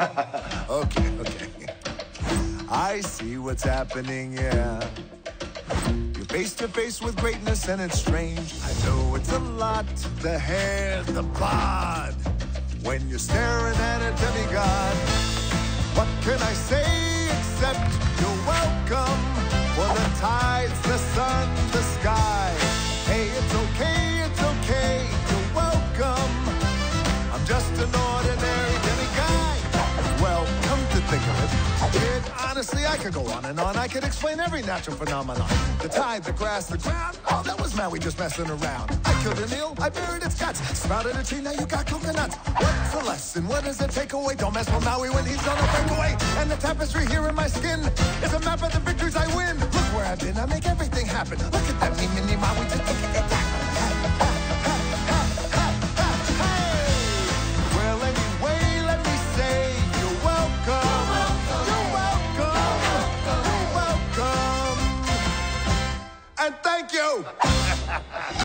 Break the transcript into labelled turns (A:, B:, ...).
A: Okay. I see what's happening, yeah. You're face to face with greatness and it's strange. I know it's a lot, the hair, the bod. When you're staring at a demigod, what can I say except you're welcome? For the tides, the sun, the sky. Hey, it's okay, you're welcome. I'm just an ordinary demiguy. Well, come to think of it, kid, honestly, I could go on and on. I could explain every natural phenomenon. The tide, the grass, the ground. Oh, that was Maui just messing around. I killed an eel, I buried its guts. Sprouted a tree, now you got coconuts. What's the lesson? What does it take away? Don't mess with Maui when he's on a breakaway. And the tapestry here in my skin is a map of the victories I win. Look where I've been, I make everything happen. Look at that mini Maui, just look at that. Well, anyway, let me say you're welcome. You're welcome. And thank you.